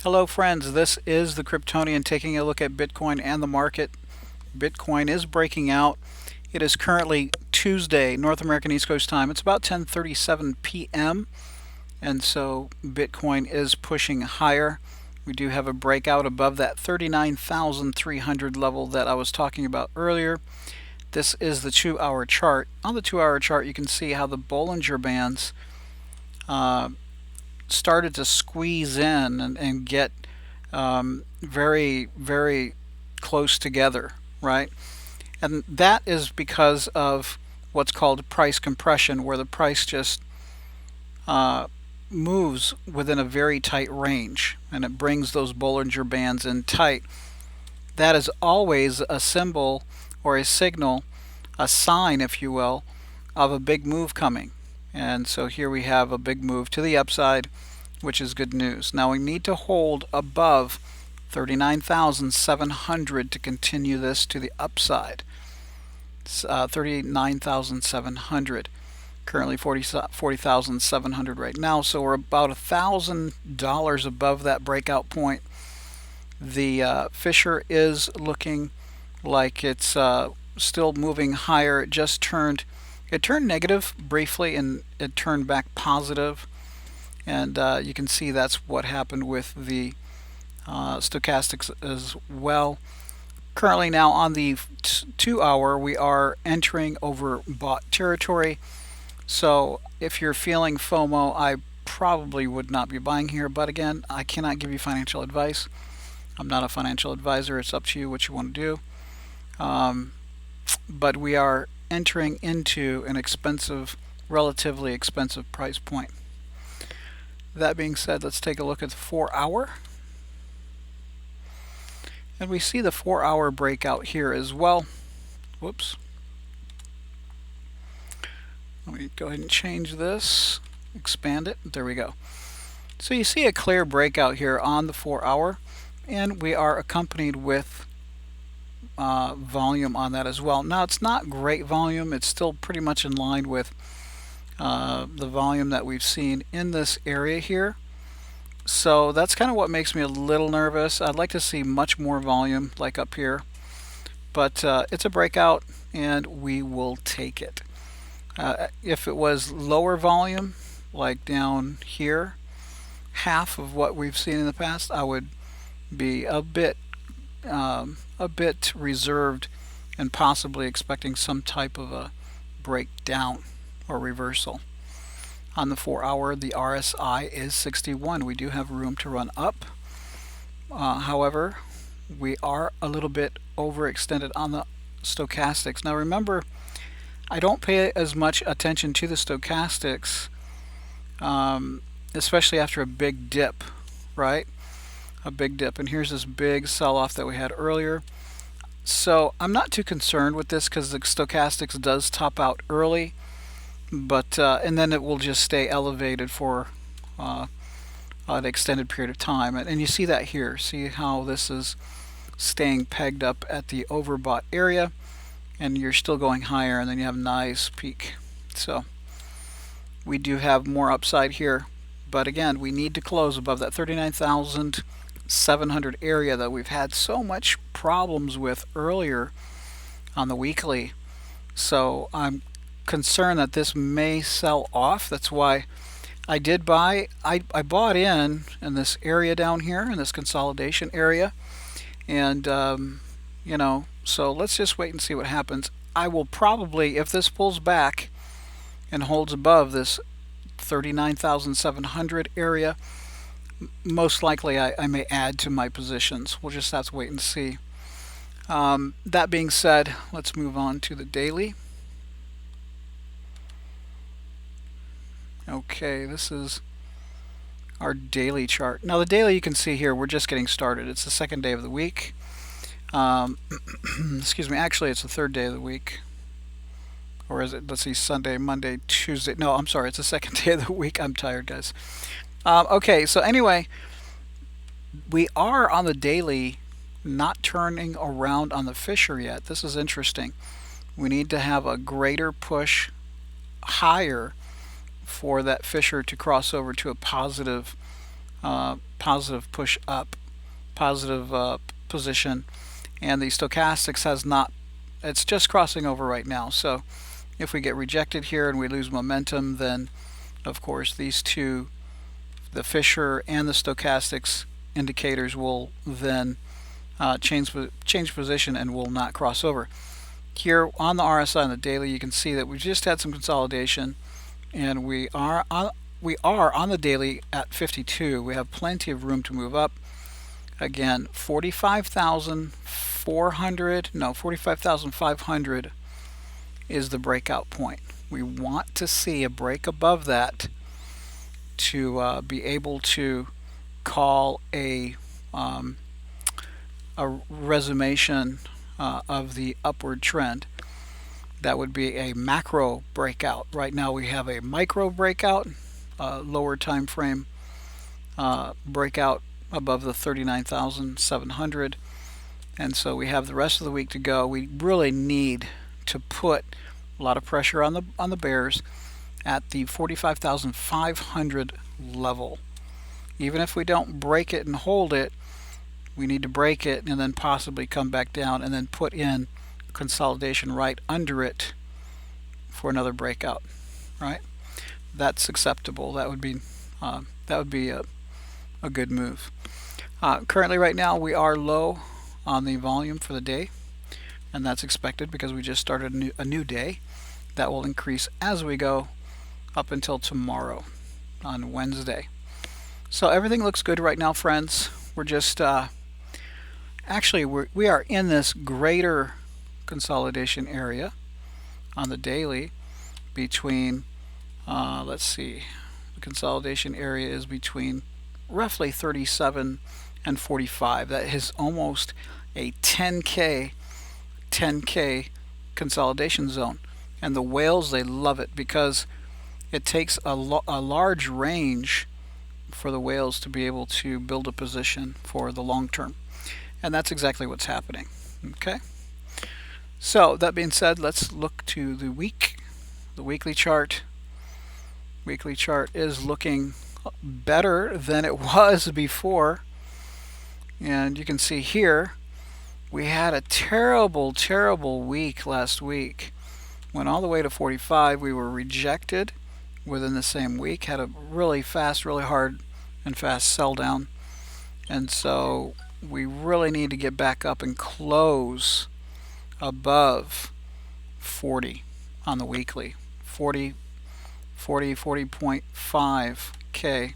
Hello friends, this is the Cryptonian taking a look at Bitcoin and the market. Bitcoin is breaking out. It is currently Tuesday, North American East Coast time. It's about 10:37 p.m. and so Bitcoin is pushing higher. We do have a breakout above that 39,300 level that I was talking about earlier. This is the 2-hour chart. On the 2-hour chart, you can see how the Bollinger Bands started to squeeze in and get very, very close together, right? And that is because of what's called price compression, where the price just moves within a very tight range and it brings those Bollinger Bands in tight. That is always a symbol or a signal, a sign, if you will, of a big move coming. And so here we have a big move to the upside, which is good news. Now we need to hold above 39,700 to continue this to the upside. 39,700. Currently 40,700 right now, so we're about $1,000 above that breakout point. The Fisher is looking like it's still moving higher. It turned negative briefly and it turned back positive, and you can see that's what happened with the stochastics as well. Currently now on the 2-hour, we are entering overbought territory. So if you're feeling FOMO, I probably would not be buying here. But again, I cannot give you financial advice. I'm not a financial advisor. It's up to you what you want to do. But we are entering into an expensive, relatively expensive price point. That being said, let's take a look at the 4-hour. And we see the 4-hour breakout here as well. Whoops. Let me go ahead and change this, expand it. There we go. So you see a clear breakout here on the 4-hour, and we are accompanied with volume on that as well. Now it's not great volume. It's still pretty much in line with the volume that we've seen in this area here. So that's kind of what makes me a little nervous. I'd like to see much more volume like up here, but it's a breakout and we will take it. If it was lower volume, like down here, half of what we've seen in the past, I would be a bit reserved and possibly expecting some type of a breakdown or reversal. On the 4-hour, the RSI is 61. We do have room to run up. However, we are a little bit overextended on the stochastics. Now remember, I don't pay as much attention to the stochastics, especially after a big dip, right? A big dip. And here's this big sell-off that we had earlier. So I'm not too concerned with this because the stochastics does top out early, but and then it will just stay elevated for an extended period of time. And you see that here. See how this is staying pegged up at the overbought area, and you're still going higher, and then you have a nice peak. So we do have more upside here, but again, we need to close above that 39,700 area that we've had so much problems with earlier on the weekly. So I'm concerned that this may sell off. That's why I did buy. I bought in this area down here, in this consolidation area, and you know, so let's just wait and see what happens. I will probably, if this pulls back and holds above this 39,700 area, most likely I may add to my positions. We'll just have to wait and see. That being said, let's move on to the daily. Okay, this is our daily chart. Now the daily, you can see here, we're just getting started. It's the second day of the week. Excuse me, actually it's the third day of the week. Or is it, let's see, Sunday, Monday, Tuesday. No, I'm sorry, it's the second day of the week. I'm tired, guys. Okay, so anyway, we are on the daily not turning around on the Fisher yet. This is interesting. We need to have a greater push higher for that Fisher to cross over to a positive positive push up, positive position, and the stochastics has not, it's just crossing over right now. So if we get rejected here and we lose momentum, then of course these two, the Fisher and the stochastics indicators, will then change position and will not cross over. Here on the RSI and the daily, you can see that we just had some consolidation, and we are on the daily at 52. We have plenty of room to move up. Again, 45,500 is the breakout point. We want to see a break above that to be able to call a resummation of the upward trend. That would be a macro breakout. Right now we have a micro breakout, lower time frame breakout above the 39,700, and so we have the rest of the week to go. We really need to put a lot of pressure on the bears at the 45,500 level. Even if we don't break it and hold it, we need to break it and then possibly come back down and then put in consolidation right under it for another breakout. Right? That's acceptable. That would be a good move. Currently, right now, we are low on the volume for the day, and that's expected because we just started a new day. That will increase as we go up until tomorrow on Wednesday. So everything looks good right now, friends. We're just actually we are in this greater consolidation area on the daily between let's see, the consolidation area is between roughly 37 and 45. That is almost a 10K consolidation zone, and the whales, they love it because it takes a large range for the whales to be able to build a position for the long term, and that's exactly what's happening. Okay, so that being said, let's look to the weekly chart. Weekly chart is looking better than it was before, and you can see here we had a terrible week last week. Went all the way to 45. We were rejected within the same week, had a really hard and fast sell down, and so we really need to get back up and close above 40 on the weekly. 40.5K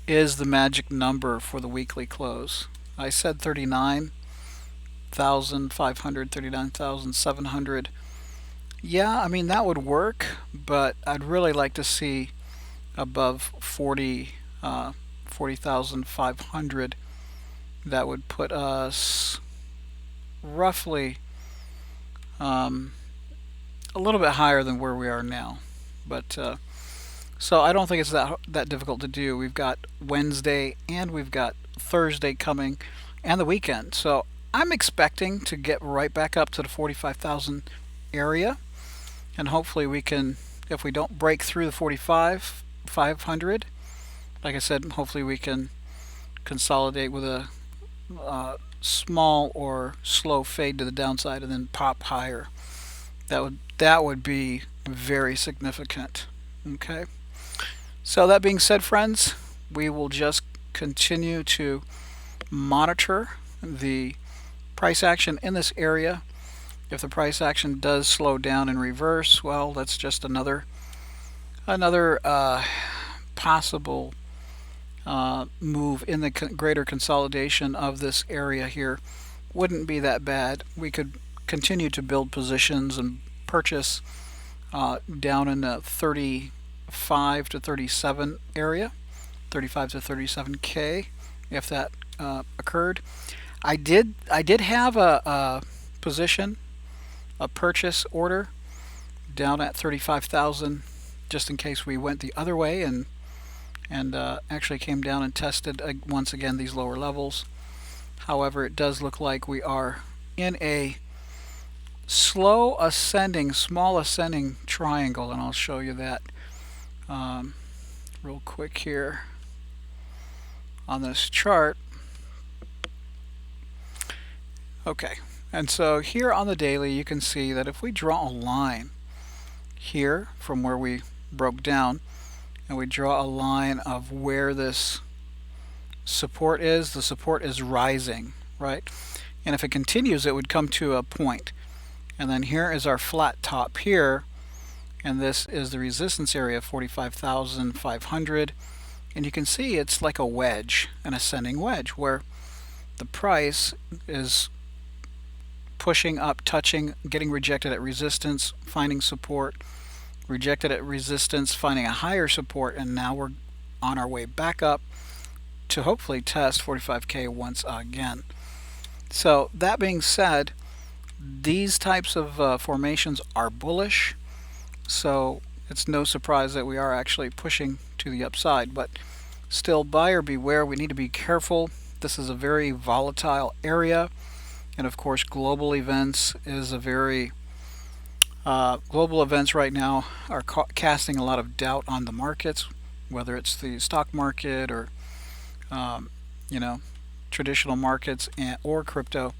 is the magic number for the weekly close. I said 39,500, 39,700. Yeah, I mean, that would work, but I'd really like to see above 40,500. That would put us roughly a little bit higher than where we are now. But so I don't think it's that difficult to do. We've got Wednesday and we've got Thursday coming and the weekend. So I'm expecting to get right back up to the 45,000 area, and hopefully we can, if we don't break through the 45,500, like I said, hopefully we can consolidate with a small or slow fade to the downside and then pop higher. That would be very significant. Okay, so that being said, friends, we will just continue to monitor the price action in this area. If the price action does slow down and reverse, well, that's just another possible move in the greater consolidation of this area here. Wouldn't be that bad. We could continue to build positions and purchase down in the 35 to 37 area, 35 to 37K, if that occurred. I did have a position, a purchase order down at 35,000, just in case we went the other way and actually came down and tested once again these lower levels. However, it does look like we are in a small ascending triangle, and I'll show you that real quick here. on this chart. Okay, and so here on the daily you can see that if we draw a line here from where we broke down and we draw a line of where this support is, the support is rising, right? And if it continues, it would come to a point. And then here is our flat top here, and this is the resistance area, 45,500. And you can see it's like a wedge, an ascending wedge, where the price is pushing up, touching, getting rejected at resistance, finding support, rejected at resistance, finding a higher support, and now we're on our way back up to hopefully test 45K once again. So that being said, these types of formations are bullish, so it's no surprise that we are actually pushing to the upside, but still buyer beware. We need to be careful. This is a very volatile area, and of course global events is a very global events right now are casting a lot of doubt on the markets, whether it's the stock market or traditional markets or crypto.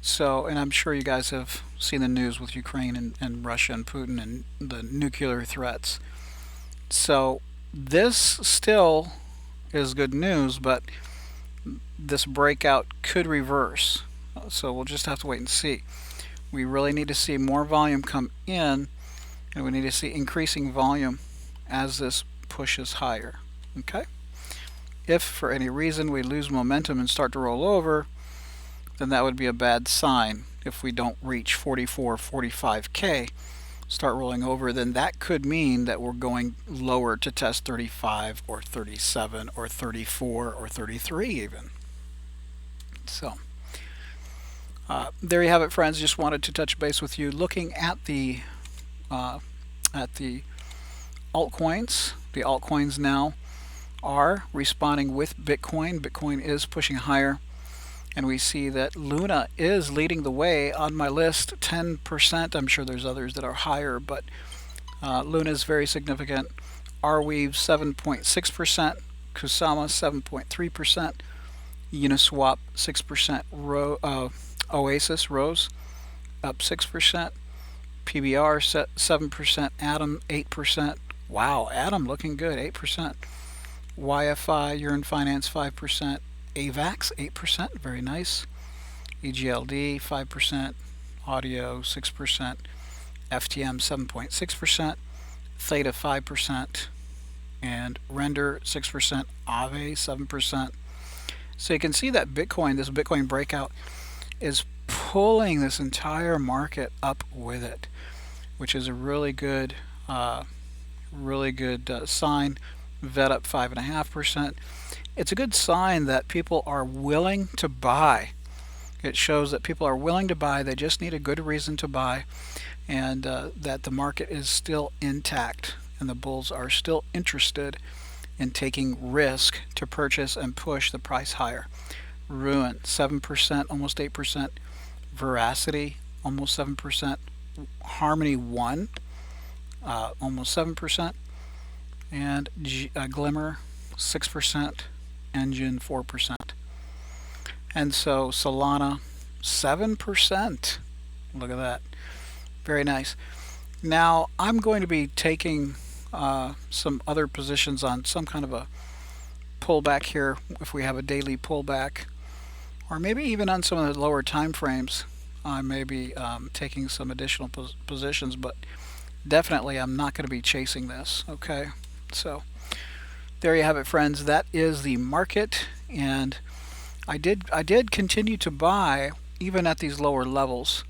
So, and I'm sure you guys have seen the news with Ukraine and Russia and Putin and the nuclear threats. So this still is good news, but this breakout could reverse. So we'll just have to wait and see. We really need to see more volume come in, and we need to see increasing volume as this pushes higher. Okay? If for any reason we lose momentum and start to roll over, then that would be a bad sign. If we don't reach 44, 45K, start rolling over, then that could mean that we're going lower to test 35 or 37 or 34 or 33 even. So there you have it, friends. Just wanted to touch base with you looking at the altcoins. The altcoins now are responding with Bitcoin. Bitcoin is pushing higher, and we see that Luna is leading the way on my list, 10%. I'm sure there's others that are higher, but Luna is very significant. Arweave 7.6%, Kusama 7.3%, Uniswap 6%, Oasis Rose up 6%, PBR 7%, Atom 8%. Wow, Atom looking good, 8%. YFI, Urine Finance 5%, AVAX 8%, very nice. EGLD 5%, Audio 6%, FTM 7.6%, Theta 5%, and Render 6%, Aave 7%. So you can see that Bitcoin, this Bitcoin breakout, is pulling this entire market up with it, which is a really good sign. VET up 5.5%. It's a good sign that people are willing to buy. It shows that people are willing to buy. They just need a good reason to buy, and that the market is still intact, and the bulls are still interested in taking risk to purchase and push the price higher. Ruin 7%, almost 8%. Veracity almost 7%. Harmony 1, almost 7%. And Glimmer 6%. Engine 4%. And so Solana 7%. Look at that. Very nice. Now I'm going to be taking some other positions on some kind of a pullback here, if we have a daily pullback, or maybe even on some of the lower time frames. I may be taking some additional positions, but definitely I'm not going to be chasing this. Okay, so there you have it, friends. That is the market, and I did continue to buy even at these lower levels,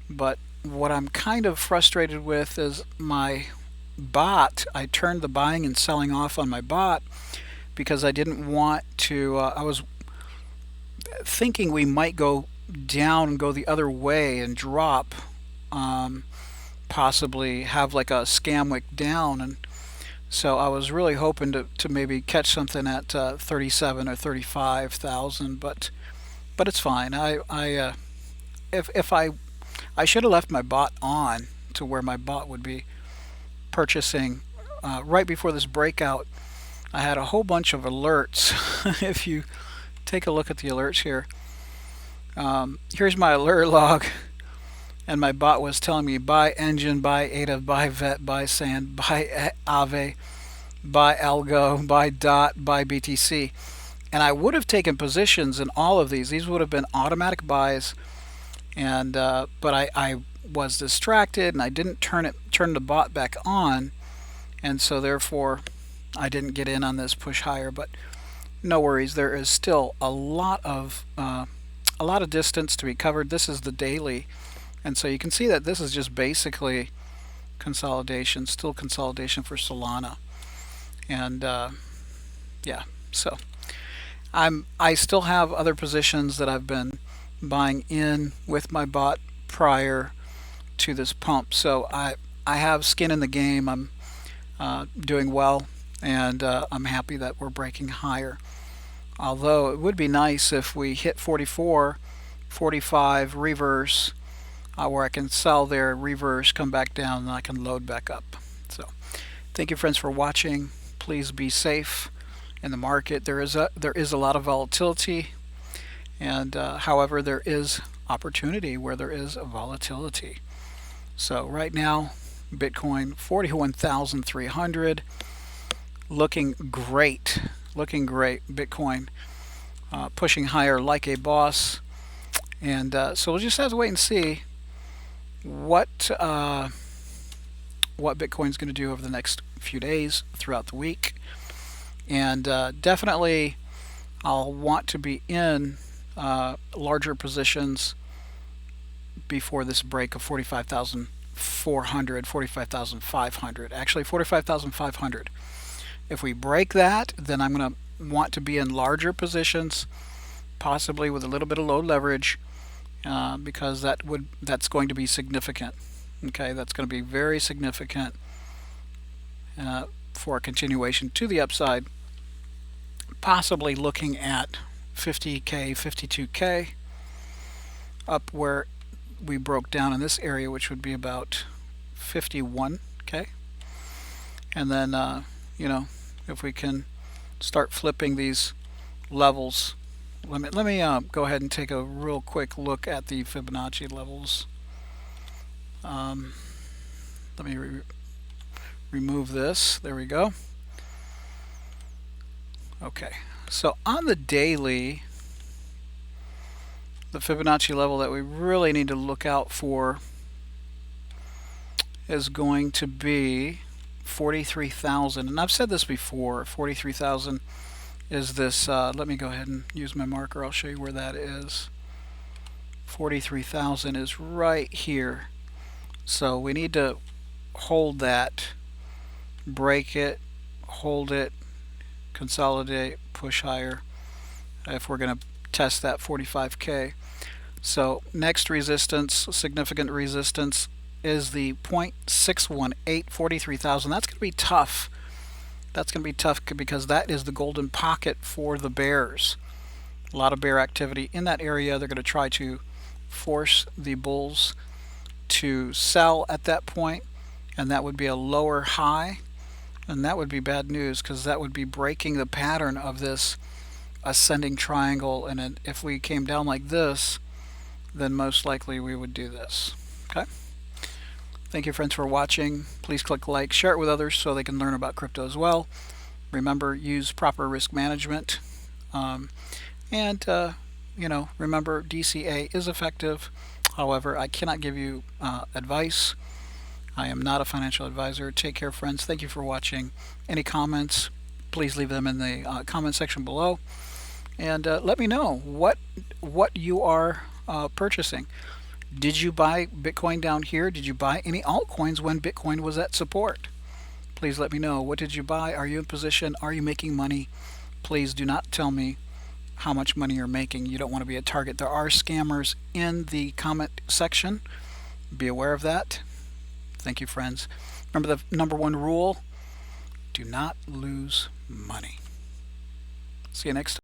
but what I'm kind of frustrated with is my bot. I turned the buying and selling off on my bot because I didn't want to, I was thinking we might go down and go the other way and drop, possibly have like a scam wick down, and so I was really hoping to maybe catch something at 37 or 35,000, but it's fine. I should have left my bot on to where my bot would be purchasing right before this breakout. I had a whole bunch of alerts. If you take a look at the alerts here, here's my alert log, and my bot was telling me buy Engine, buy ADA, buy VET, buy Sand, buy Aave, buy Algo, buy DOT, buy BTC. And I would have taken positions in all of these. These would have been automatic buys, and but I was distracted and I didn't turn the bot back on, and so therefore I didn't get in on this push higher. But no worries, there is still a lot of distance to be covered. This is the daily, and so you can see that this is just basically consolidation, still consolidation for Solana. And yeah, so I still have other positions that I've been buying in with my bot prior to this pump. So I have skin in the game. I'm doing well, and I'm happy that we're breaking higher. Although it would be nice if we hit 44, 45, reverse, where I can sell there, reverse, come back down, and I can load back up. So thank you, friends, for watching. Please be safe in the market. There is a lot of volatility, and however, there is opportunity where there is volatility. So right now, Bitcoin 41,300, looking great, Bitcoin pushing higher like a boss, and so we'll just have to wait and see what Bitcoin's going to do over the next few days throughout the week. And definitely I'll want to be in larger positions before this break of 45,400, 45,500, actually 45,500. If we break that, then I'm going to want to be in larger positions, possibly with a little bit of low leverage, because that's going to be significant. Okay, that's going to be very significant for a continuation to the upside, possibly looking at 50K, 52K, up where we broke down in this area, which would be about 51K. And then, you know, if we can start flipping these levels, let me go ahead and take a real quick look at the Fibonacci levels. Let me remove this. There we go. Okay, so on the daily, the Fibonacci level that we really need to look out for is going to be 43,000. And I've said this before, 43,000 is this, let me go ahead and use my marker. I'll show you where that is. 43,000 is right here. So we need to hold that, break it, hold it, consolidate, push higher if we're going to test that 45K. So next resistance, significant resistance, is the 0.618, 43,000. That's going to be tough. That's going to be tough because that is the golden pocket for the bears. A lot of bear activity in that area. They're going to try to force the bulls to sell at that point, and that would be a lower high, and that would be bad news because that would be breaking the pattern of this ascending triangle. And if we came down like this, then most likely we would do this. Okay, thank you, friends, for watching. Please click like, share it with others so they can learn about crypto as well. Remember, use proper risk management, and you know, remember, DCA is effective. However, I cannot give you advice. I am not a financial advisor. Take care, friends. Thank you for watching. Any comments, please leave them in the comment section below, and let me know what you are purchasing. Did you buy Bitcoin down here? Did you buy any altcoins when Bitcoin was at support? Please let me know. What did you buy? Are you in position? Are you making money? Please do not tell me how much money you're making. You don't want to be a target. There are scammers in the comment section. Be aware of that. Thank you, friends. Remember the #1 rule: do not lose money. See you next time.